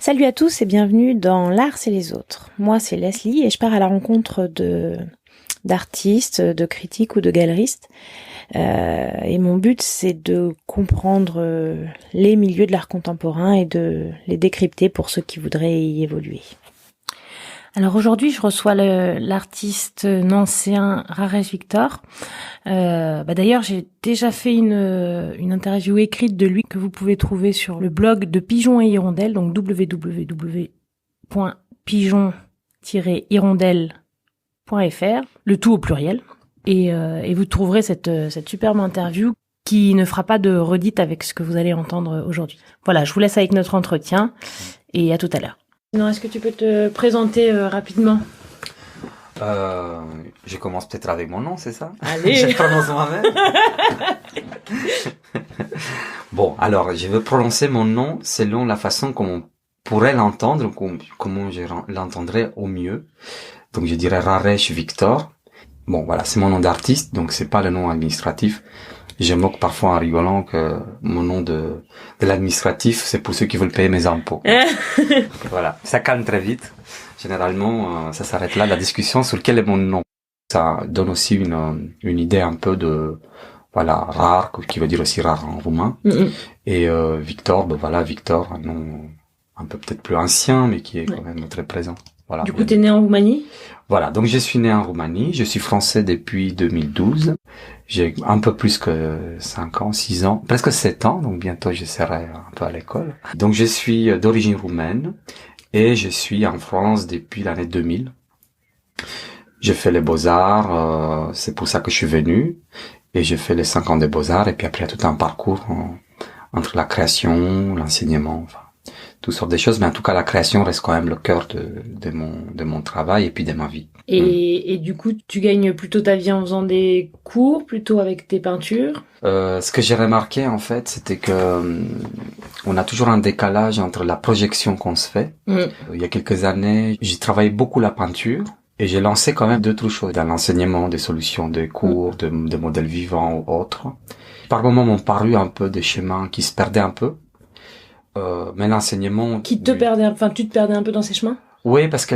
Salut à tous et bienvenue dans L'Art c'est les autres. Moi c'est Leslie et je pars à la rencontre d'artistes, de critiques ou de galeristes. Et mon but c'est de comprendre les milieux de l'art contemporain et de les décrypter pour ceux qui voudraient y évoluer. Alors aujourd'hui je reçois l'artiste nancéen Raresh Victor. D'ailleurs j'ai déjà fait une interview écrite de lui que vous pouvez trouver sur le blog de Pigeons et Hirondelles, donc www.pigeons-hirondelles.fr, le tout au pluriel. Et vous trouverez cette superbe interview qui ne fera pas de redite avec ce que vous allez entendre aujourd'hui. Voilà, je vous laisse avec notre entretien et à tout à l'heure. Non, est-ce que tu peux te présenter rapidement ? Je commence peut-être avec mon nom, c'est ça ? Allez. Je prononce moi-même. Bon, alors, je vais prononcer mon nom selon la façon qu'on pourrait l'entendre, comment je l'entendrais au mieux. Donc, je dirais Raresh Victor. Bon, voilà, c'est mon nom d'artiste, donc c'est pas le nom administratif. Je moque parfois en rigolant que mon nom de l'administratif, c'est pour ceux qui veulent payer mes impôts. Voilà, ça calme très vite. Généralement, ça s'arrête là, la discussion sur quel est mon nom. Ça donne aussi une idée un peu de, voilà, rare, qui veut dire aussi rare en roumain. Mm-hmm. Et Victor, Victor, un nom un peu peut-être plus ancien, mais qui est quand même très présent. Voilà. Du coup, t'es né en Roumanie ? Voilà, donc je suis né en Roumanie, je suis français depuis 2012. J'ai un peu plus que 5 ans, 6 ans, presque 7 ans, donc bientôt je serai un peu à l'école. Donc je suis d'origine roumaine et je suis en France depuis l'année 2000. J'ai fait les Beaux-Arts, c'est pour ça que je suis venu, et j'ai fait les 5 ans des Beaux-Arts, et puis après il y a tout un parcours entre la création, l'enseignement, enfin, toutes sortes de choses, mais en tout cas la création reste quand même le cœur de mon travail et puis de ma vie. Et du coup, tu gagnes plutôt ta vie en faisant des cours, plutôt avec tes peintures ? Ce que j'ai remarqué en fait, c'était que on a toujours un décalage entre la projection qu'on se fait. Il y a quelques années, j'ai travaillé beaucoup la peinture et j'ai lancé quand même d'autres choses dans l'enseignement, des solutions de cours, de modèles vivants ou autres. Par moments m'ont paru un peu des chemins qui se perdaient un peu. Mais l'enseignement... Tu te perdais un peu dans ces chemins ? Oui, parce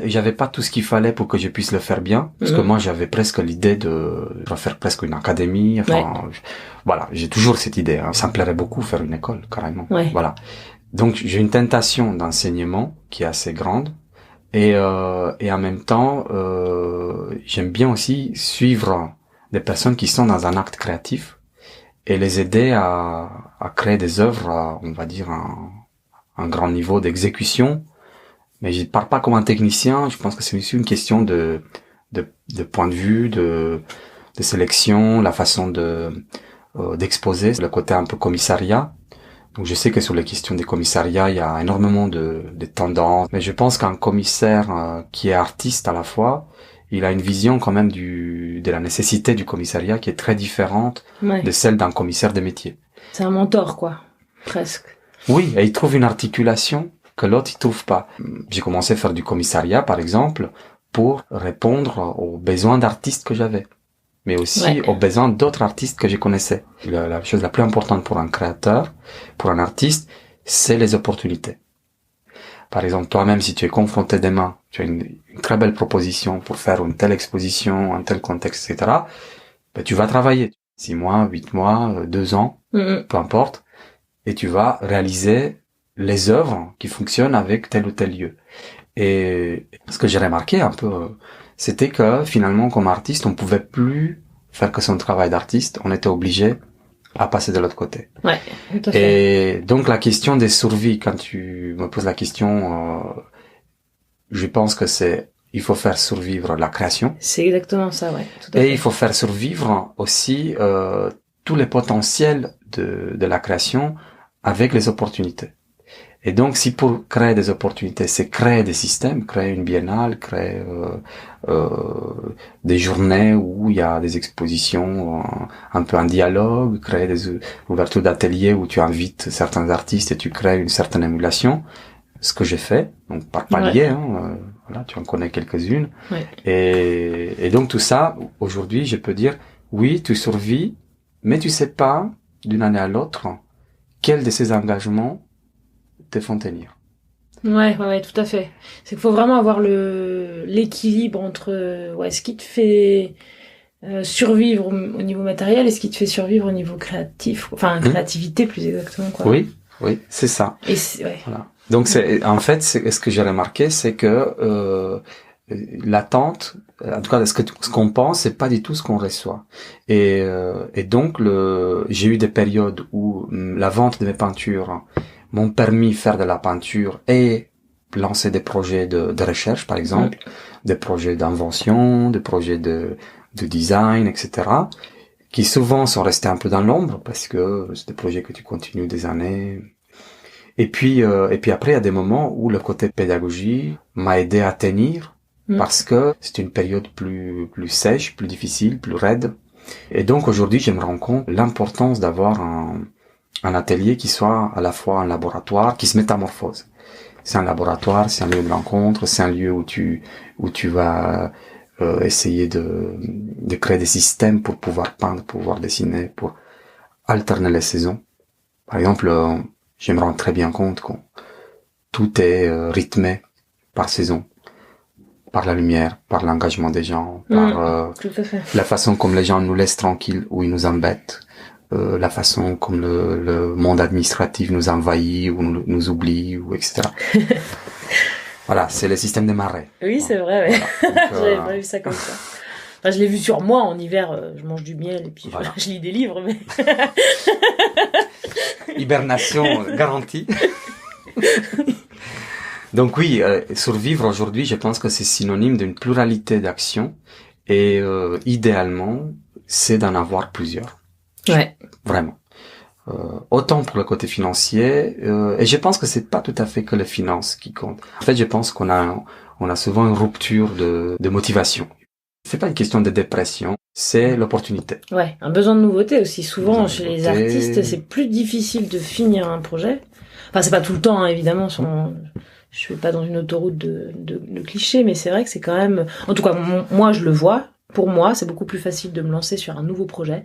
j'avais pas tout ce qu'il fallait pour que je puisse le faire bien. Parce que moi, j'avais presque l'idée de faire presque une académie. Enfin, voilà, j'ai toujours cette idée. Hein. Ça me plairait beaucoup faire une école, carrément. Ouais. Voilà. Donc, j'ai une tentation d'enseignement qui est assez grande. Et en même temps, j'aime bien aussi suivre des personnes qui sont dans un acte créatif et les aider à créer des œuvres à, on va dire, un grand niveau d'exécution. Mais je parle pas comme un technicien, je pense que c'est aussi une question de point de vue, de sélection, la façon d'exposer, le côté un peu commissariat. Donc je sais que sur les questions des commissariats, il y a énormément de tendances, mais je pense qu'un commissaire qui est artiste à la fois, il a une vision quand même de la nécessité du commissariat qui est très différente de celle d'un commissaire de métier. C'est un mentor, quoi, presque. Oui, et il trouve une articulation que l'autre il trouve pas. J'ai commencé à faire du commissariat, par exemple, pour répondre aux besoins d'artistes que j'avais, mais aussi aux besoins d'autres artistes que je connaissais. La chose la plus importante pour un créateur, pour un artiste, c'est les opportunités. Par exemple, toi-même, si tu es confronté demain, tu as une très belle proposition pour faire une telle exposition, un tel contexte, etc., ben, tu vas travailler 6 mois, 8 mois, 2 ans, peu importe, et tu vas réaliser les œuvres qui fonctionnent avec tel ou tel lieu. Et ce que j'ai remarqué un peu, c'était que finalement, comme artiste, on pouvait plus faire que son travail d'artiste, on était obligé à passer de l'autre côté. Ouais, tout à fait. Et donc la question des survies, quand tu me poses la question, je pense que il faut faire survivre la création. C'est exactement ça, ouais. Tout à et fait. Il faut faire survivre aussi tous les potentiels de la création avec les opportunités. Et donc, si pour créer des opportunités, c'est créer des systèmes, créer une biennale, créer des journées où il y a des expositions, un peu un dialogue, créer des ouvertures d'ateliers où tu invites certains artistes et tu crées une certaine émulation, ce que j'ai fait, donc par palier, voilà, tu en connais quelques-unes. Ouais. Et donc tout ça, aujourd'hui, je peux dire, oui, tu survis, mais tu sais pas, d'une année à l'autre, quel de ces engagements te font tenir. Ouais, tout à fait. C'est qu'il faut vraiment avoir l'équilibre entre ce qui te fait survivre au niveau matériel et ce qui te fait survivre au niveau créatif, enfin créativité plus exactement quoi. Oui, c'est ça. Et voilà. Donc en fait ce que j'ai remarqué, c'est que l'attente, en tout cas ce qu'on pense, c'est pas du tout ce qu'on reçoit. Et donc j'ai eu des périodes où la vente de mes peintures m'ont permis de faire de la peinture et lancer des projets de recherche, par exemple, des projets d'invention, des projets de design, etc., qui souvent sont restés un peu dans l'ombre parce que c'est des projets que tu continues des années. Et puis après, il y a des moments où le côté pédagogie m'a aidé à tenir parce que c'était une période plus sèche, plus difficile, plus raide. Et donc aujourd'hui, je me rends compte l'importance d'avoir un atelier qui soit à la fois un laboratoire, qui se métamorphose. C'est un laboratoire, c'est un lieu de rencontre, c'est un lieu où tu vas essayer de créer des systèmes pour pouvoir peindre, pouvoir dessiner, pour alterner les saisons. Par exemple, je me rends très bien compte que tout est rythmé par saison, par la lumière, par l'engagement des gens, par tout à fait. la façon comme les gens nous laissent tranquilles ou ils nous embêtent, la façon comme le monde administratif nous envahit ou nous oublie, ou etc. Voilà, c'est le système des marais. Oui, c'est vrai, ouais. Voilà. J'avais pas vu ça comme ça. Enfin, je l'ai vu sur moi, en hiver, je mange du miel et puis voilà. Je lis des livres, mais... Hibernation garantie. Donc oui, survivre aujourd'hui, je pense que c'est synonyme d'une pluralité d'actions et idéalement, c'est d'en avoir plusieurs. Ouais. Vraiment. Autant pour le côté financier, et je pense que c'est pas tout à fait que les finances qui comptent. En fait, je pense qu'on a souvent une rupture de motivation. C'est pas une question de dépression, c'est l'opportunité. Ouais, un besoin de nouveauté aussi. Souvent, chez les artistes, c'est plus difficile de finir un projet. Enfin, c'est pas tout le temps, hein, évidemment. Je suis pas dans une autoroute de clichés, mais c'est vrai que c'est quand même... En tout cas, moi, je le vois. Pour moi, c'est beaucoup plus facile de me lancer sur un nouveau projet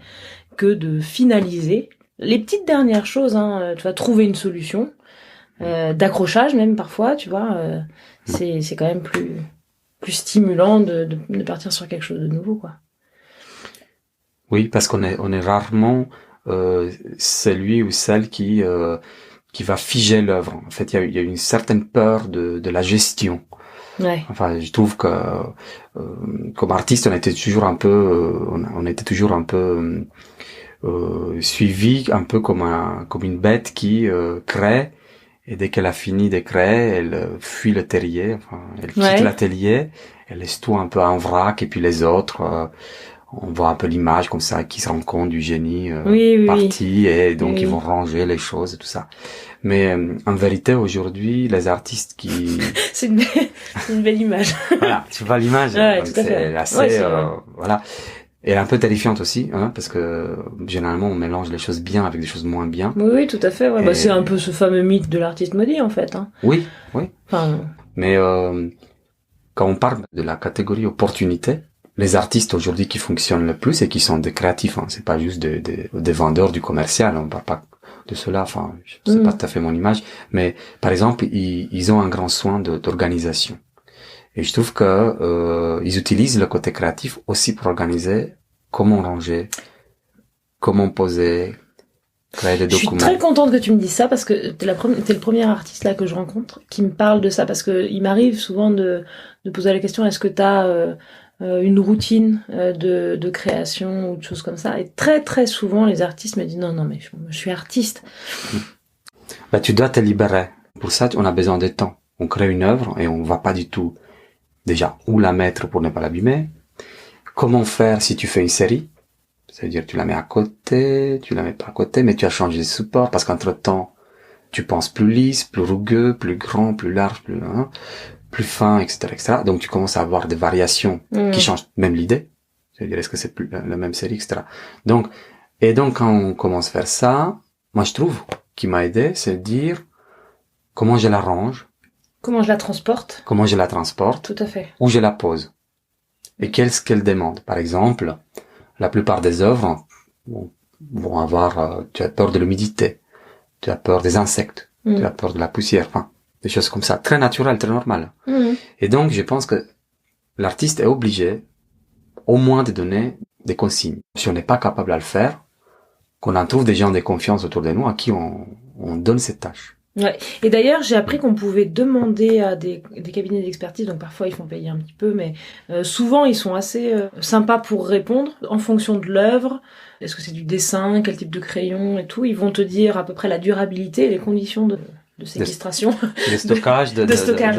que de finaliser les petites dernières choses. Hein, tu vas trouver une solution, d'accrochage même parfois, tu vois. C'est quand même plus stimulant de partir sur quelque chose de nouveau, quoi. Oui, parce qu'on est rarement celui ou celle qui va figer l'œuvre. En fait, il y a une certaine peur de la gestion. Ouais. Enfin, je trouve que comme artiste, on était toujours un peu suivi un peu comme une bête qui crée. Et dès qu'elle a fini de créer, elle fuit le terrier, enfin, elle quitte l'atelier, elle laisse tout un peu en vrac, et puis les autres, on voit un peu l'image comme ça, qui se rend compte du génie parti, et donc ils vont ranger les choses et tout ça. Mais en vérité, aujourd'hui, les artistes qui... c'est une belle image. Voilà, tu vois l'image, ouais, c'est assez... voilà. Et elle est un peu terrifiante aussi, hein, parce que généralement on mélange les choses bien avec des choses moins bien. Oui, tout à fait. Ouais. Bah, c'est un peu ce fameux mythe de l'artiste maudit, en fait. Hein. Oui. Enfin... Mais quand on parle de la catégorie opportunité, les artistes aujourd'hui qui fonctionnent le plus et qui sont des créatifs, hein, c'est pas juste des vendeurs du commercial, on parle pas de cela, enfin, c'est pas tout à fait mon image, mais par exemple, ils ont un grand soin d'organisation. Et je trouve que ils utilisent le côté créatif aussi pour organiser comment ranger, comment poser, créer des documents. Je suis très contente que tu me dises ça parce que t'es le premier artiste là que je rencontre qui me parle de ça, parce que il m'arrive souvent de poser la question, est-ce que t'as une routine de création ou de choses comme ça, et très très souvent les artistes me disent non mais je suis artiste. Bah, tu dois te libérer. Pour ça, on a besoin de temps. On crée une œuvre et on va pas du tout déjà où la mettre pour ne pas l'abîmer. Comment faire si tu fais une série? C'est-à-dire tu la mets à côté, tu la mets pas à côté, mais tu as changé de support parce qu'entre-temps, tu penses plus lisse, plus rugueux, plus grand, plus large, plus fin, etc. Donc tu commences à avoir des variations qui changent même l'idée. C'est-à-dire est-ce que c'est plus la même série, etc. Donc quand on commence à faire ça, moi je trouve qui m'a aidé, c'est de dire comment je la range. Comment je la transporte. Comment je la transporte. Tout à fait. Où je la pose. Et qu'est-ce qu'elle demande. Par exemple, la plupart des œuvres vont avoir, tu as peur de l'humidité, tu as peur des insectes, tu as peur de la poussière. Enfin, des choses comme ça, très naturelles, très normales. Et donc, je pense que l'artiste est obligé, au moins, de donner des consignes. Si on n'est pas capable à le faire, qu'on en trouve des gens de confiance autour de nous à qui on donne cette tâche. Ouais. Et d'ailleurs, j'ai appris qu'on pouvait demander à des cabinets d'expertise, donc parfois ils font payer un petit peu, mais souvent ils sont assez sympas pour répondre en fonction de l'œuvre. Est-ce que c'est du dessin, quel type de crayon et tout. Ils vont te dire à peu près la durabilité et les conditions de séquestration. De stockage, de stockage,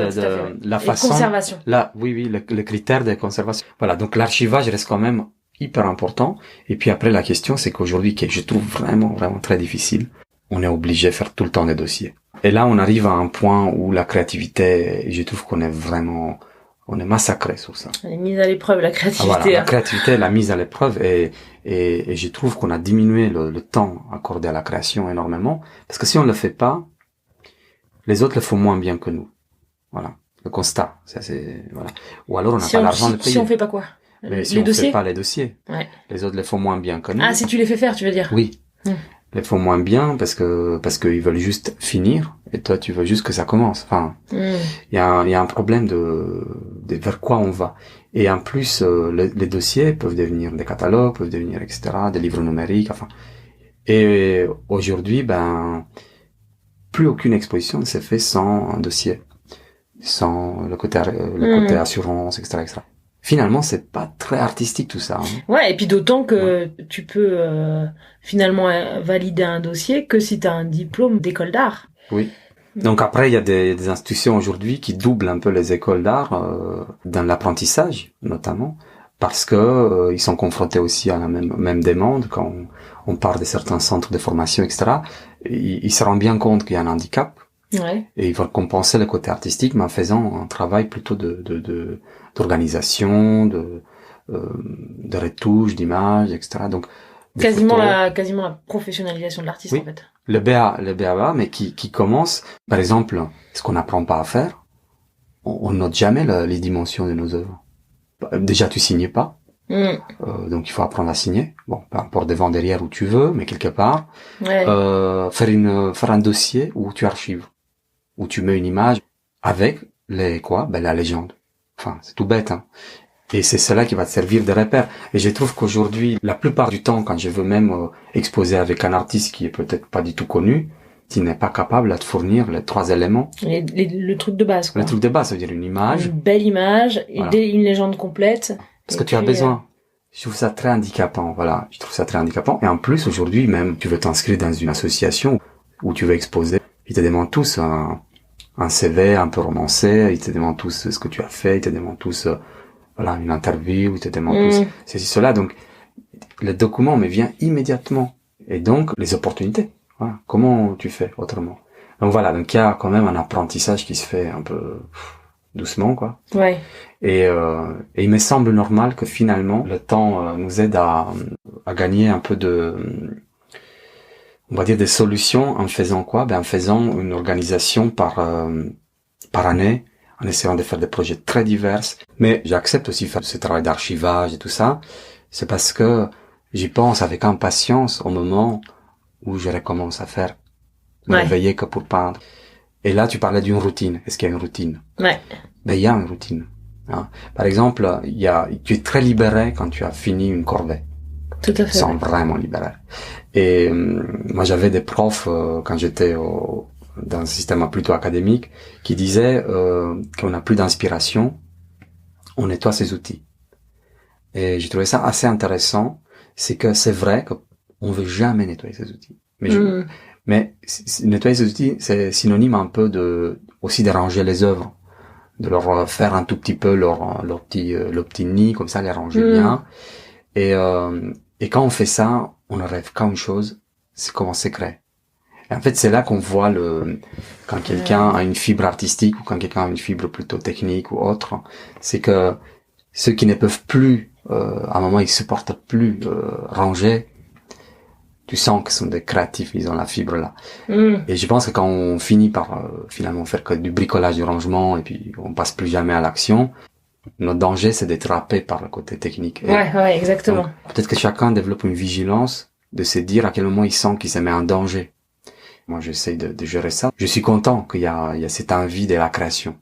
la façon. Et conservation. Là, oui, le critère de conservation. Voilà, donc l'archivage reste quand même hyper important. Et puis après, la question, c'est qu'aujourd'hui, que je trouve vraiment très difficile, on est obligé de faire tout le temps des dossiers. Et là, on arrive à un point où la créativité, je trouve qu'on est vraiment, on est massacré sur ça. Elle est mise à l'épreuve, la créativité. Ah, voilà, la créativité, la mise à l'épreuve, et je trouve qu'on a diminué le temps accordé à la création énormément, parce que si on le fait pas, les autres le font moins bien que nous. Voilà, le constat. Ça, c'est, voilà. Ou alors on n'a pas l'argent de payer. Si on fait pas quoi? Mais si on fait pas les dossiers, ouais. Les autres les font moins bien que nous. Ah, si tu les fais faire, tu veux dire? Oui. Les font moins bien parce qu'ils veulent juste finir et toi tu veux juste que ça commence. Enfin, il y a un problème de vers quoi on va. Et en plus, les dossiers peuvent devenir des catalogues, peuvent devenir etc., des livres numériques. Enfin, et aujourd'hui, plus aucune exposition ne s'est fait sans un dossier, sans le côté assurance, etc. Finalement, c'est pas très artistique tout ça. Hein. Ouais, et puis d'autant que tu peux finalement valider un dossier que si tu as un diplôme d'école d'art. Oui. Donc après, il y a des institutions aujourd'hui qui doublent un peu les écoles d'art dans l'apprentissage, notamment, parce que ils sont confrontés aussi à la même demande quand on parle de certains centres de formation, etc. Ils se rendent bien compte qu'il y a un handicap. Ouais. Et ils veulent compenser le côté artistique, mais en faisant un travail plutôt d'organisation, de retouche, d'image, etc. Donc quasiment la professionnalisation de l'artiste, oui, en fait. Le BABA, mais qui commence, par exemple, ce qu'on n'apprend pas à faire, on note jamais les dimensions de nos œuvres. Déjà, tu signes pas. Donc il faut apprendre à signer. Bon, peu importe devant, derrière, où tu veux, mais quelque part. Ouais. Faire un dossier où tu archives, où tu mets une image avec la légende. Enfin, c'est tout bête, hein. Et c'est cela qui va te servir de repère. Et je trouve qu'aujourd'hui, la plupart du temps, quand je veux même exposer avec un artiste qui est peut-être pas du tout connu, qui n'est pas capable de te fournir les 3 éléments. Le truc de base, quoi. Le truc de base, ça veut dire une image. Une belle image, voilà. Une légende complète. Parce que tu as besoin. Je trouve ça très handicapant, voilà. Je trouve ça très handicapant. Et en plus, aujourd'hui, même, tu veux t'inscrire dans une association où tu veux exposer. Ils te demandent tous un CV un peu romancé. Ils te demandent tous ce que tu as fait. Ils te demandent tous, une interview. Ils te demandent tous ceci, cela. Donc, le document me vient immédiatement. Et donc, les opportunités. Voilà. Comment tu fais autrement? Donc voilà. Donc, il y a quand même un apprentissage qui se fait un peu doucement, quoi. Ouais. Et il me semble normal que finalement le temps nous aide à gagner un peu on va dire des solutions en faisant quoi? En faisant une organisation par année, en essayant de faire des projets très divers. Mais j'accepte aussi faire ce travail d'archivage et tout ça. C'est parce que j'y pense avec impatience au moment où je recommence à faire, me réveiller que pour peindre. Et là, tu parlais d'une routine. Est-ce qu'il y a une routine? Ouais. Il y a une routine. Hein. Par exemple, tu es très libéré quand tu as fini une corvée. Tout à fait. Tu sens vraiment libéré. Et moi, j'avais des profs quand j'étais dans un système plutôt académique qui disaient qu'on n'a plus d'inspiration, on nettoie ses outils. Et j'ai trouvé ça assez intéressant. C'est que c'est vrai qu'on veut jamais nettoyer ses outils. Mais nettoyer ses outils, c'est synonyme un peu aussi de ranger les œuvres, de leur faire un tout petit peu leur petit nid, comme ça, les ranger bien. Et quand on fait ça, on ne rêve qu'à une chose, c'est comment c'est créé. Et en fait, c'est là qu'on voit quand quelqu'un a une fibre artistique ou quand quelqu'un a une fibre plutôt technique ou autre, c'est que ceux qui ne peuvent plus, à un moment, ils supportent plus ranger. Tu sens que ce sont des créatifs, ils ont la fibre là. Et je pense que quand on finit par finalement faire que du bricolage, du rangement, et puis on passe plus jamais à l'action, notre danger c'est d'être happé par le côté technique. Ouais, exactement. Donc, peut-être que chacun développe une vigilance de se dire à quel moment il sent qu'il se met en danger. Moi, j'essaie de gérer ça. Je suis content qu'il y a cette envie de la création.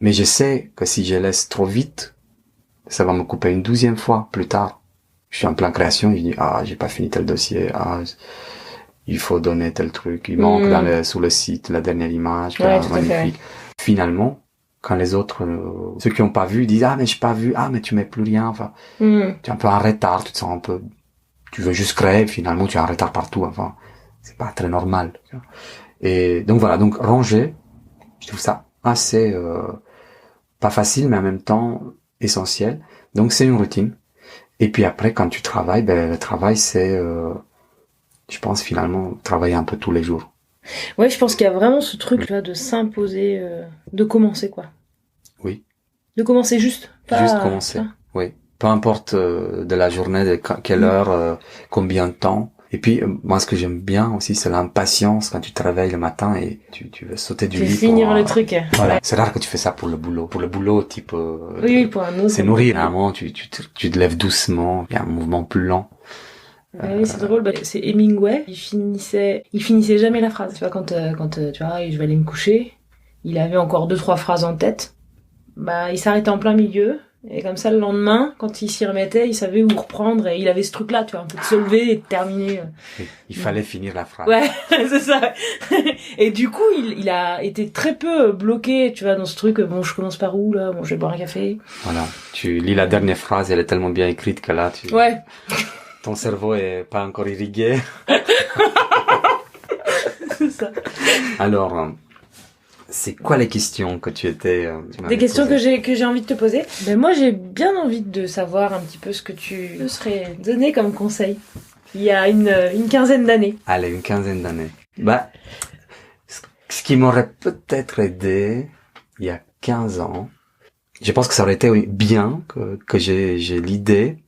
Mais je sais que si je laisse trop vite, ça va me couper une 12e fois plus tard. Je suis en plein création, je dis, j'ai pas fini tel dossier, il faut donner tel truc, il manque sous le site la dernière image, magnifique. Finalement, quand les autres, ceux qui ont pas vu, disent, mais j'ai pas vu, mais tu mets plus rien, enfin, tu es un peu en retard, tu te sens un peu, tu veux juste créer, finalement, tu es en retard partout, enfin, c'est pas très normal. Tu vois. Et donc voilà, donc ranger, je trouve ça assez, pas facile, mais en même temps essentiel. Donc c'est une routine. Et puis après, quand tu travailles, le travail, c'est, je pense finalement, travailler un peu tous les jours. Ouais, je pense qu'il y a vraiment ce truc-là de s'imposer, de commencer, quoi. Oui. De commencer juste. Juste commencer, oui. Peu importe de la journée, de quelle heure, combien de temps. Et puis, moi, ce que j'aime bien aussi, c'est l'impatience quand tu te réveilles le matin et tu veux sauter du lit. Finir le truc. Voilà. Ouais. C'est rare que tu fais ça pour le boulot. Pour le boulot, type... oui, pour un autre. C'est nourrir. À un moment, tu te lèves doucement. Il y a un mouvement plus lent. Oui, c'est drôle. C'est Hemingway. Il finissait jamais la phrase. Tu vois, quand tu vois, je vais aller me coucher, il avait encore 2-3 phrases en tête. Il s'arrêtait en plein milieu. Et comme ça, le lendemain, quand il s'y remettait, il savait où reprendre et il avait ce truc-là, tu vois, un peu de se lever et de terminer. Il fallait finir la phrase. Ouais, c'est ça. Et du coup, il a été très peu bloqué, tu vois, dans ce truc, je commence par où, là? Je vais boire un café. Voilà. Tu lis la dernière phrase, elle est tellement bien écrite que là, ouais. Ton cerveau est pas encore irrigué. C'est ça. Alors, c'est quoi les questions que tu des questions posées que j'ai envie de te poser. Moi, j'ai bien envie de savoir un petit peu ce que tu me serais donné comme conseil il y a une quinzaine d'années. Allez, une quinzaine d'années. Ce qui m'aurait peut-être aidé il y a 15 ans, je pense que ça aurait été bien que j'ai l'idée,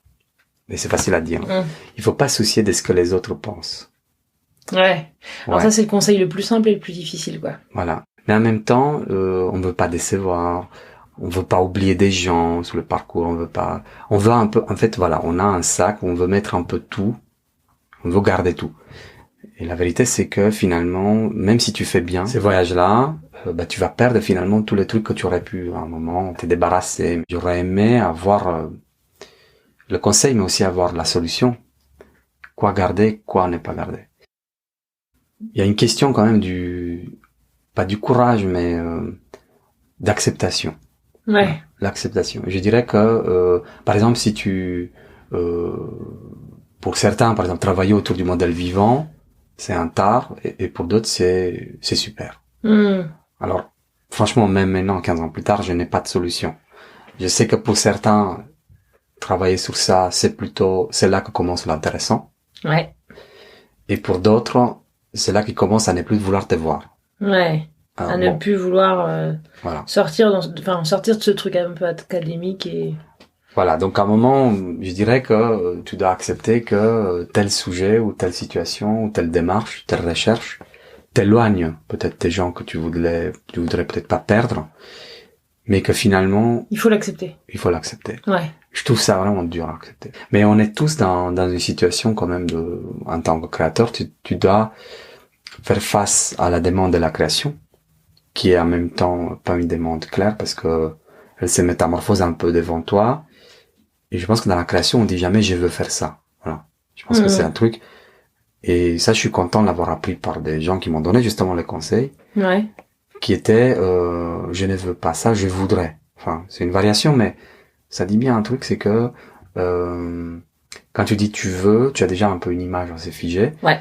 mais c'est facile à dire. Il faut pas se soucier de ce que les autres pensent. Ouais. Alors ça, c'est le conseil le plus simple et le plus difficile, quoi. Voilà. Mais en même temps, on veut pas décevoir, on veut pas oublier des gens sur le parcours, on veut un peu, en fait, voilà, on a un sac où on veut mettre un peu tout, on veut garder tout. Et la vérité, c'est que finalement, même si tu fais bien ces voyages-là, tu vas perdre finalement tous les trucs que tu aurais pu, à un moment, te débarrasser. J'aurais aimé avoir le conseil, mais aussi avoir la solution. Quoi garder, quoi ne pas garder. Il y a une question quand même pas du courage, mais d'acceptation. Ouais. L'acceptation. Je dirais que, par exemple, si pour certains, par exemple, travailler autour du modèle vivant, c'est un tard, et pour d'autres, c'est super. Alors, franchement, même maintenant, 15 ans plus tard, je n'ai pas de solution. Je sais que pour certains, travailler sur ça, c'est là que commence l'intéressant. Ouais. Et pour d'autres, c'est là qu'ils commencent à ne plus vouloir te voir. Ouais. À ne plus vouloir voilà. sortir de ce truc un peu académique et... Voilà. Donc, à un moment, je dirais que tu dois accepter que tel sujet ou telle situation ou telle démarche, telle recherche t'éloigne peut-être des gens que tu voudrais peut-être pas perdre, mais que finalement... Il faut l'accepter. Ouais. Je trouve ça vraiment dur à accepter. Mais on est tous dans une situation quand même en tant que créateur, tu dois faire face à la demande de la création, qui est en même temps pas une demande claire parce que elle se métamorphose un peu devant toi. Et je pense que dans la création, on dit jamais je veux faire ça. Voilà. Je pense que c'est un truc. Et ça, je suis content de l'avoir appris par des gens qui m'ont donné justement les conseils. Ouais. Qui étaient, je ne veux pas ça, je voudrais. Enfin, c'est une variation, mais ça dit bien un truc, c'est que quand tu dis tu veux, tu as déjà un peu une image assez figée. Ouais.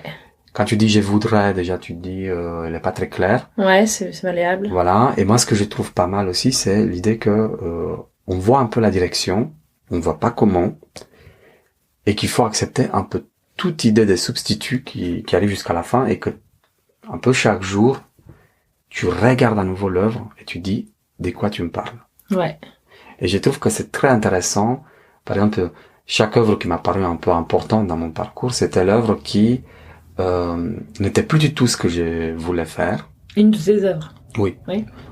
Quand tu dis je voudrais, déjà tu te dis elle est pas très claire. Ouais, c'est malléable. Voilà. Et moi, ce que je trouve pas mal aussi, c'est l'idée que on voit un peu la direction, on voit pas comment, et qu'il faut accepter un peu toute idée des substituts qui arrivent jusqu'à la fin, et que un peu chaque jour tu regardes à nouveau l'œuvre et tu dis de quoi tu me parles. Ouais. Et je trouve que c'est très intéressant. Par exemple, chaque œuvre qui m'a paru un peu importante dans mon parcours, c'était l'œuvre qui n'était plus du tout ce que je voulais faire. Une de ses œuvres. Oui.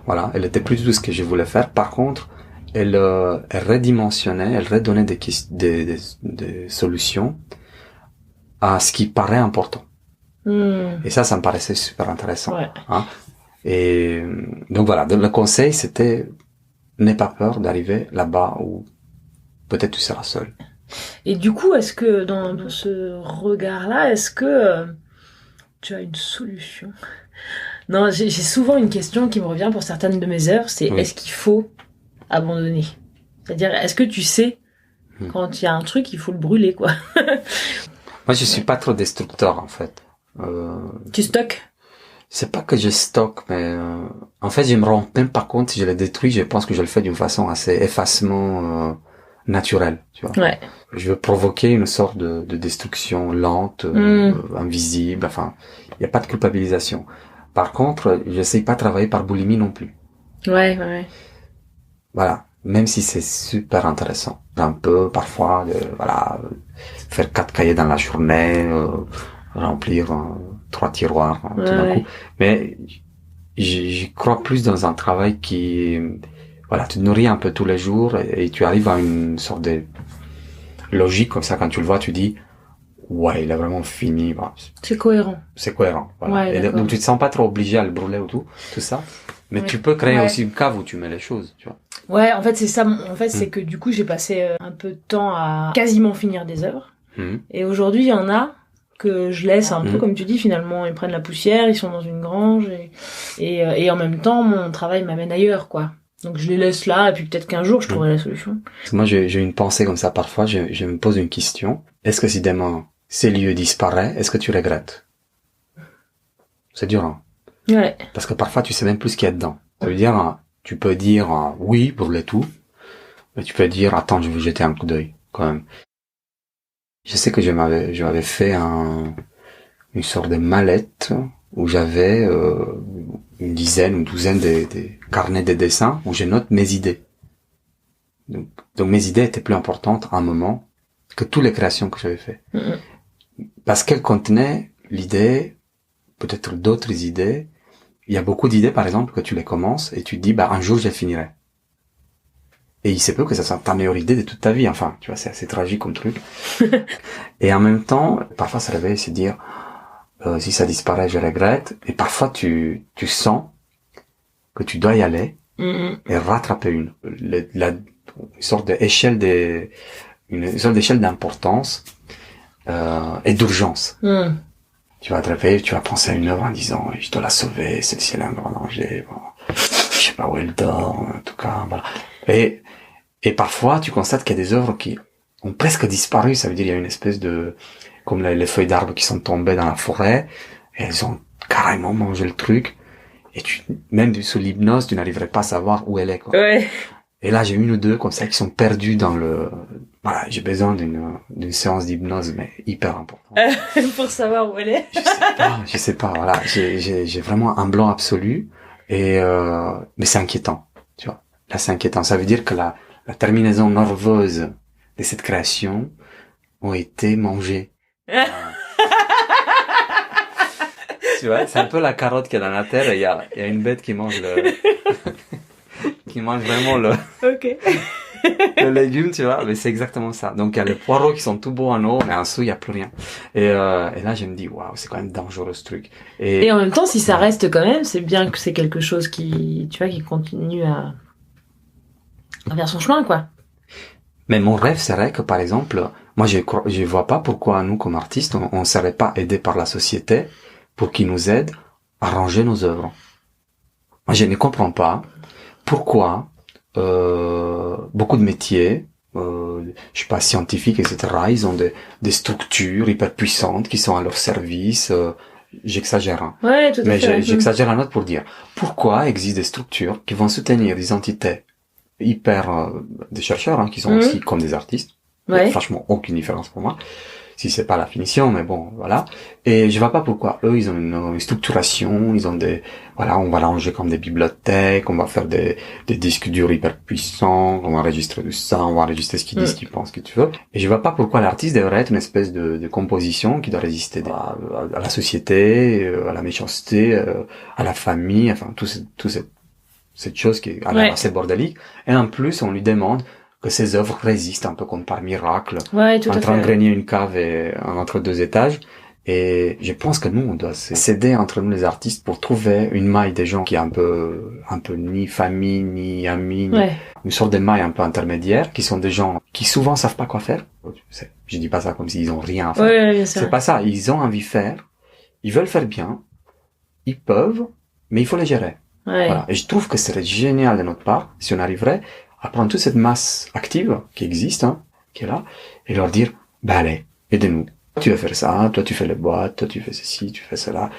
Voilà, elle était plus du tout ce que je voulais faire. Par contre, elle redimensionnait, elle redonnait des solutions à ce qui paraît important. Et ça me paraissait super intéressant. Ouais. Hein. Et donc voilà, le conseil, c'était n'aie pas peur d'arriver là-bas où peut-être tu seras seul. Et du coup, est-ce que dans ce regard-là, est-ce que tu as une solution? Non, j'ai souvent une question qui me revient pour certaines de mes œuvres, c'est Oui. est-ce qu'il faut abandonner? C'est-à-dire, est-ce que tu sais quand il y a un truc, il faut le brûler, quoi? Moi, je suis pas trop destructeur, en fait. Tu stockes? C'est pas que je stocke, mais en fait, je me rends même pas compte si je le détruis. Je pense que je le fais d'une façon assez effacement naturelle, tu vois. Ouais. Je veux provoquer une sorte de destruction lente, invisible. Enfin, il n'y a pas de culpabilisation. Par contre, j'essaye pas de travailler par boulimie non plus. Ouais. Voilà. Même si c'est super intéressant. Un peu, parfois, faire 4 cahiers dans la journée, remplir 3 tiroirs, tout d'un coup. Mais j'y crois plus dans un travail qui, voilà, tu te nourris un peu tous les jours et tu arrives à une sorte de logique comme ça. Quand tu le vois, tu dis, ouais, il a vraiment fini. Bah, c'est cohérent. C'est cohérent. Voilà. Ouais, et donc tu te sens pas trop obligé à le brûler ou tout ça. Mais tu peux créer aussi une cave où tu mets les choses, tu vois. Ouais, en fait, c'est ça. En fait, c'est que du coup, j'ai passé un peu de temps à quasiment finir des œuvres. Et aujourd'hui, il y en a que je laisse un peu, comme tu dis, finalement, ils prennent la poussière, ils sont dans une grange, et en même temps, mon travail m'amène ailleurs, quoi. Donc je les laisse là, et puis peut-être qu'un jour, je trouverai la solution. Moi, j'ai une pensée comme ça parfois, je me pose une question. Est-ce que si demain, ces lieux disparaissent, est-ce que tu regrettes? C'est dur, hein. Ouais. Parce que parfois, tu sais même plus ce qu'il y a dedans. Ça veut dire, tu peux dire, oui, brûler tout, mais tu peux dire, attends, je vais jeter un coup d'œil, quand même. Je sais que je m'avais fait une sorte de mallette où j'avais une dizaine ou une douzaine des carnets de dessins où je note mes idées. Donc mes idées étaient plus importantes à un moment que toutes les créations que j'avais fait. Parce qu'elles contenaient l'idée, peut-être d'autres idées. Il y a beaucoup d'idées, par exemple, que tu les commences et tu te dis, bah un jour je les finirai. Et il se peut que ça soit ta meilleure idée de toute ta vie. Enfin, tu vois, c'est assez tragique comme truc. Et en même temps, parfois ça réveille se dire, si ça disparaît, je regrette. Et parfois tu sens que tu dois y aller et rattraper une sorte d'échelle une sorte d'échelle d'importance et d'urgence. Tu vas te réveiller, tu vas penser à une œuvre en disant, je dois la sauver, celle-ci elle est en grand danger. Bon, je sais pas où elle dort, en tout cas, voilà. Et parfois, tu constates qu'il y a des œuvres qui ont presque disparu. Ça veut dire, il y a une espèce de, comme les feuilles d'arbres qui sont tombées dans la forêt, et elles ont carrément mangé le truc. Et même sous l'hypnose, tu n'arriverais pas à savoir où elle est, quoi. Ouais. Et là, j'ai une ou deux comme ça qui sont perdues dans voilà, j'ai besoin d'une séance d'hypnose, mais hyper importante. Pour savoir où elle est. Je sais pas, voilà. J'ai vraiment un blanc absolu. Mais c'est inquiétant, tu vois. Là, c'est inquiétant. Ça veut dire que la terminaison nerveuse de cette création ont été mangées. Tu vois, c'est un peu la carotte qu'il y a dans la terre et il y a une bête qui mange qui mange vraiment le légume, tu vois, mais c'est exactement ça. Donc il y a les poireaux qui sont tout beaux en haut, mais en dessous il y a plus rien. Et là je me dis waouh, c'est quand même dangereux ce truc. Et en même temps, si ça reste quand même, c'est bien que c'est quelque chose qui, tu vois, qui continue à faire son chemin, quoi. Mais mon rêve serait que par exemple, moi je vois pas pourquoi nous comme artistes on serait pas aidés par la société pour qu'ils nous aident à ranger nos œuvres. Moi je ne comprends pas pourquoi beaucoup de métiers, je sais pas, scientifiques, etc., ils ont des structures hyper puissantes qui sont à leur service. J'exagère, hein. Ouais, tout à Mais fait. j'exagère la note pour dire pourquoi existent des structures qui vont soutenir des entités hyper des chercheurs, hein, qui sont aussi comme des artistes. Ouais. Franchement, aucune différence pour moi. Si c'est pas la finition, mais bon, voilà. Et je vois pas pourquoi eux, ils ont une structuration, ils ont voilà, on va ranger comme des bibliothèques, on va faire des disques durs hyper puissants, on va enregistrer du son, on va enregistrer ce qu'ils disent, ce qu'ils pensent, ce que tu veux. Et je vois pas pourquoi l'artiste devrait être une espèce de composition qui doit résister à la société, à la méchanceté, à la famille, enfin, cette chose qui est assez bordélique. Et en plus, on lui demande que ces œuvres résistent un peu comme par miracle, ouais, tout entre un grenier, une cave et un entre deux étages. Et je pense que nous, on doit s'aider entre nous les artistes pour trouver une maille des gens qui est un peu ni famille, ni amis, ni une sorte de maille un peu intermédiaire, qui sont des gens qui souvent savent pas quoi faire. Je dis pas ça comme s'ils ont rien à faire. Ouais, c'est pas ça. Ils ont envie de faire. Ils veulent faire bien. Ils peuvent, mais il faut les gérer. Ouais. Voilà. Et je trouve que ce serait génial de notre part si on arriverait à prendre toute cette masse active qui existe, qui est là, et leur dire, allez, aidez-nous. Tu vas faire ça, toi tu fais les boîtes, toi tu fais ceci, tu fais cela.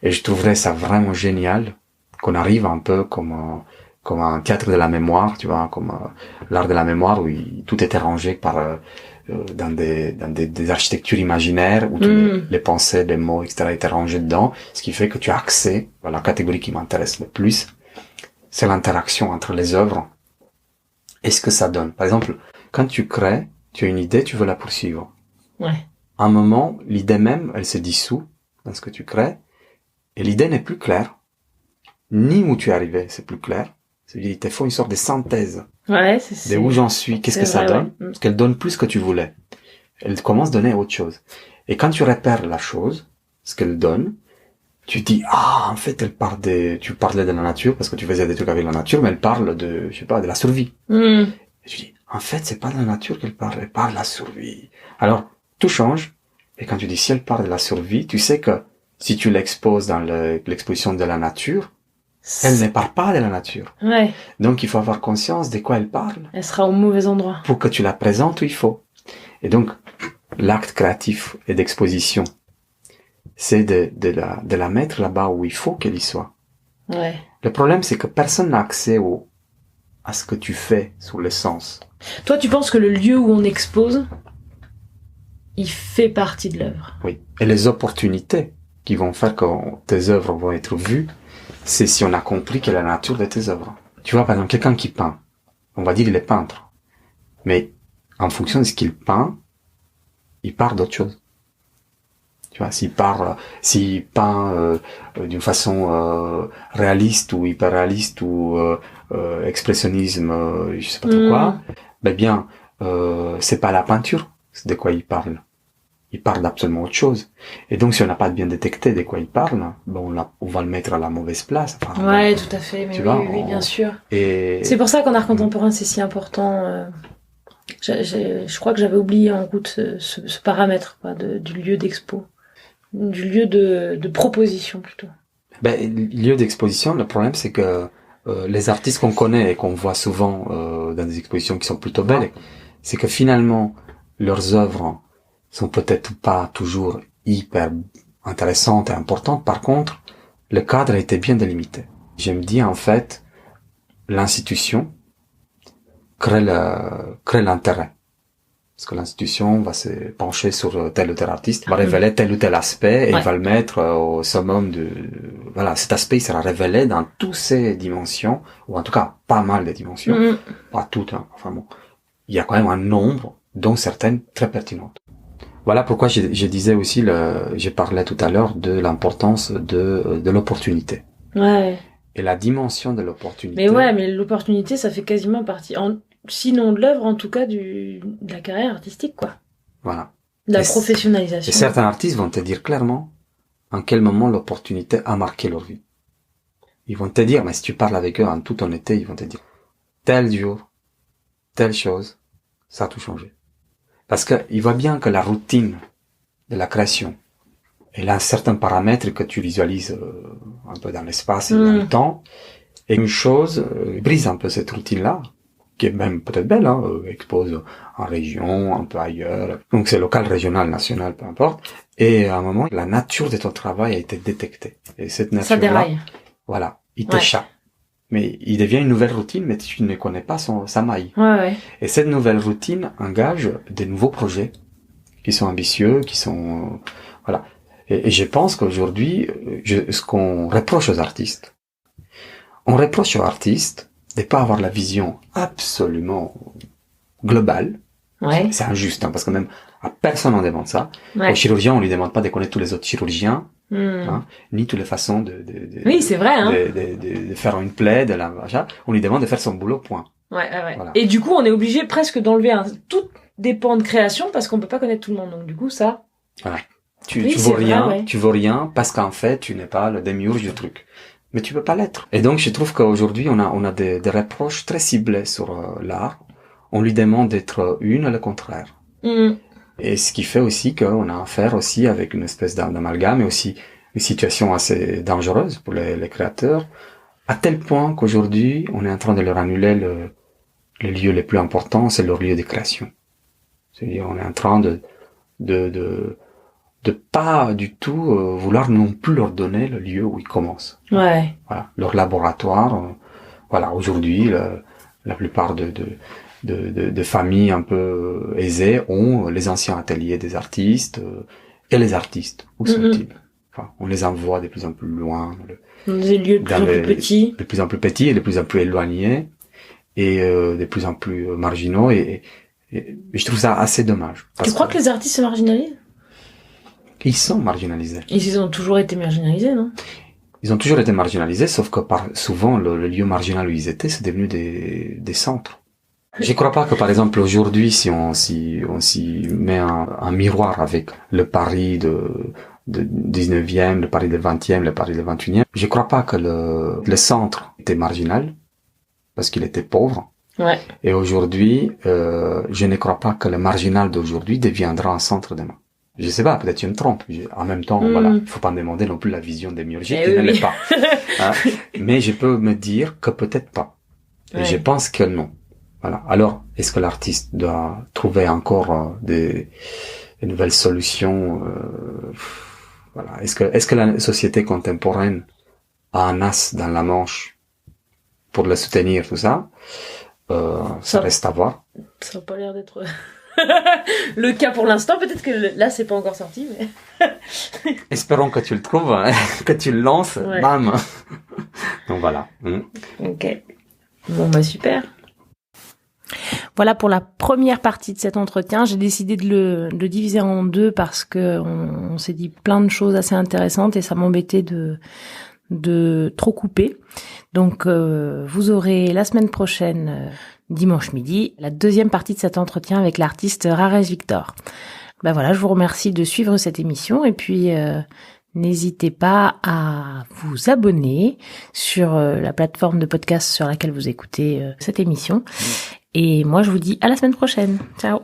Et je trouverais ça vraiment génial qu'on arrive un peu comme un théâtre de la mémoire, tu vois, comme l'art de la mémoire où tout était rangé par dans des architectures imaginaires où les pensées, les mots, etc. étaient rangés dedans. Ce qui fait que tu as accès à la catégorie qui m'intéresse le plus, c'est l'interaction entre les œuvres et ce que ça donne. Par exemple, quand tu crées, tu as une idée, tu veux la poursuivre. Ouais. À un moment, l'idée même, elle se dissout dans ce que tu crées, et l'idée n'est plus claire, ni où tu es arrivé, c'est plus clair. C'est-à-dire, il te faut une sorte de synthèse de où j'en suis, qu'est-ce que ça donne, parce qu'elle donne plus que tu voulais. Elle commence à donner autre chose. Et quand tu repères la chose, ce qu'elle donne, tu dis, en fait, tu parlais de la nature, parce que tu faisais des trucs avec la nature, mais elle parle de, je sais pas, de la survie. Et tu dis, en fait, c'est pas de la nature qu'elle parle de la survie. Alors, tout change, et quand tu dis si elle parle de la survie, tu sais que si tu l'exposes dans l'exposition de la nature, elle ne parle pas de la nature. Ouais. Donc il faut avoir conscience de quoi elle parle. Elle sera au mauvais endroit. Pour que tu la présentes où il faut. Et donc, l'acte créatif et d'exposition, c'est de la mettre là-bas où il faut qu'elle y soit. Ouais. Le problème, c'est que personne n'a accès à ce que tu fais sous le sens. Toi, tu penses que le lieu où on expose, il fait partie de l'œuvre. Oui. Et les opportunités qui vont faire que tes œuvres vont être vues, c'est si on a compris quelle est la nature de tes œuvres. Tu vois, par exemple, quelqu'un qui peint, on va dire il est peintre. Mais, en fonction de ce qu'il peint, il part d'autre chose. Tu vois, s'il peint d'une façon réaliste ou hyper réaliste ou expressionnisme, je sais pas trop quoi, c'est pas la peinture, c'est de quoi il parle. Il parle d'absolument autre chose. Et donc, si on n'a pas bien détecté de quoi il parle, on va le mettre à la mauvaise place. Enfin, ouais, tout à fait. Mais oui, bien sûr. Et c'est pour ça qu'en art contemporain, c'est si important. Je crois que j'avais oublié en route ce paramètre, quoi, du lieu d'expo. Du lieu de proposition, plutôt. Lieu d'exposition, le problème, c'est que les artistes qu'on connaît et qu'on voit souvent dans des expositions qui sont plutôt belles, c'est que finalement, leurs œuvres sont peut-être pas toujours hyper intéressantes et importantes. Par contre, le cadre a été bien délimité. Je me dis, en fait, l'institution crée l'intérêt. Parce que l'institution va se pencher sur tel ou tel artiste, va révéler tel ou tel aspect, et il va le mettre au summum voilà, cet aspect, il sera révélé dans toutes ses dimensions, ou en tout cas, pas mal de dimensions. Pas toutes, enfin bon. Il y a quand même un nombre, dont certaines très pertinentes. Voilà pourquoi je disais aussi, j'ai parlé tout à l'heure de l'importance de l'opportunité. Ouais. Et la dimension de l'opportunité. Mais l'opportunité, ça fait quasiment partie, sinon de l'œuvre, en tout cas de la carrière artistique, quoi. Voilà. De la professionnalisation. Et certains artistes vont te dire clairement en quel moment l'opportunité a marqué leur vie. Ils vont te dire, mais si tu parles avec eux en toute honnêteté, ils vont te dire, tel jour, telle chose, ça a tout changé. Parce que il voit bien que la routine de la création, elle a un certain paramètre que tu visualises un peu dans l'espace et dans le temps, et une chose brise un peu cette routine-là, qui est même peut-être belle, expose en région, un peu ailleurs, donc c'est local, régional, national, peu importe, et à un moment, la nature de ton travail a été détectée, et cette nature-là, ça déraille. Voilà, il t'échappe. Mais il devient une nouvelle routine, mais tu ne connais pas sa maille. Ouais. Et cette nouvelle routine engage des nouveaux projets qui sont ambitieux, qui sont voilà. Et je pense qu'aujourd'hui, ce qu'on reproche aux artistes, on reproche aux artistes de pas avoir la vision absolument globale. Ouais. C'est injuste, parce que même à personne on demande ça. Ouais. Au chirurgien, on lui demande pas de connaître tous les autres chirurgiens. Ni toutes les façons oui, c'est vrai, de faire une plaie, on lui demande de faire son boulot, point. Ouais. Voilà. Et du coup, on est obligé presque d'enlever tout des pans de création parce qu'on peut pas connaître tout le monde. Donc du coup, ça Tu Oui, vaux c'est vrai, rien, ouais. tu vaux rien parce qu'en fait, tu n'es pas le démiurge du truc. Mais tu peux pas l'être. Et donc, je trouve qu'aujourd'hui, on a des reproches très ciblés sur l'art. On lui demande d'être une et le contraire. Mm. Et ce qui fait aussi qu'on a affaire aussi avec une espèce d'amalgame et aussi une situation assez dangereuse pour les créateurs, à tel point qu'aujourd'hui, on est en train de leur annuler le lieu le plus important, c'est leur lieu de création. C'est-à-dire, on est en train de pas du tout vouloir non plus leur donner le lieu où ils commencent. Ouais. Voilà, leur laboratoire. Voilà, aujourd'hui, la plupart de familles un peu aisées ont les anciens ateliers des artistes et les artistes. Où sont-ils? Enfin, on les envoie de plus en plus loin, Dans des lieux de plus en plus petits. de plus en plus petits et de plus en plus éloignés et de plus en plus marginaux et je trouve ça assez dommage. Tu crois que les artistes se marginalisent? Ils sont marginalisés. Ils ont toujours été marginalisés, non? Ils ont toujours été marginalisés, sauf que souvent le lieu marginal où ils étaient, c'est devenu des centres. Je crois pas que par exemple aujourd'hui, si on s'y met un miroir avec le Paris de 19e, le Paris du 20e, le Paris du 21e, je crois pas que le centre était marginal parce qu'il était pauvre. Ouais. Et aujourd'hui, je ne crois pas que le marginal d'aujourd'hui deviendra un centre demain. Je sais pas, peut-être je me trompe. En même temps, voilà, il faut pas me demander non plus la vision des démiurgique qui ne l'est pas. Hein. Mais je peux me dire que peut-être pas. Et je pense que non. Voilà. Alors, est-ce que l'artiste doit trouver encore des nouvelles solutions voilà. Est-ce que la société contemporaine a un as dans la manche pour le soutenir, tout ça? Ça reste à voir. Ça n'a pas l'air d'être le cas pour l'instant. Peut-être que là, c'est pas encore sorti, mais... Espérons que tu le trouves, hein, que tu le lances, bam. Donc voilà. Ok. Bon, bah super. Voilà pour la première partie de cet entretien. J'ai décidé de le diviser en deux parce que on s'est dit plein de choses assez intéressantes et ça m'embêtait de trop couper. Donc vous aurez la semaine prochaine, dimanche midi, la deuxième partie de cet entretien avec l'artiste Rares Victor. Ben voilà, je vous remercie de suivre cette émission et puis n'hésitez pas à vous abonner sur la plateforme de podcast sur laquelle vous écoutez cette émission. Et moi, je vous dis à la semaine prochaine. Ciao.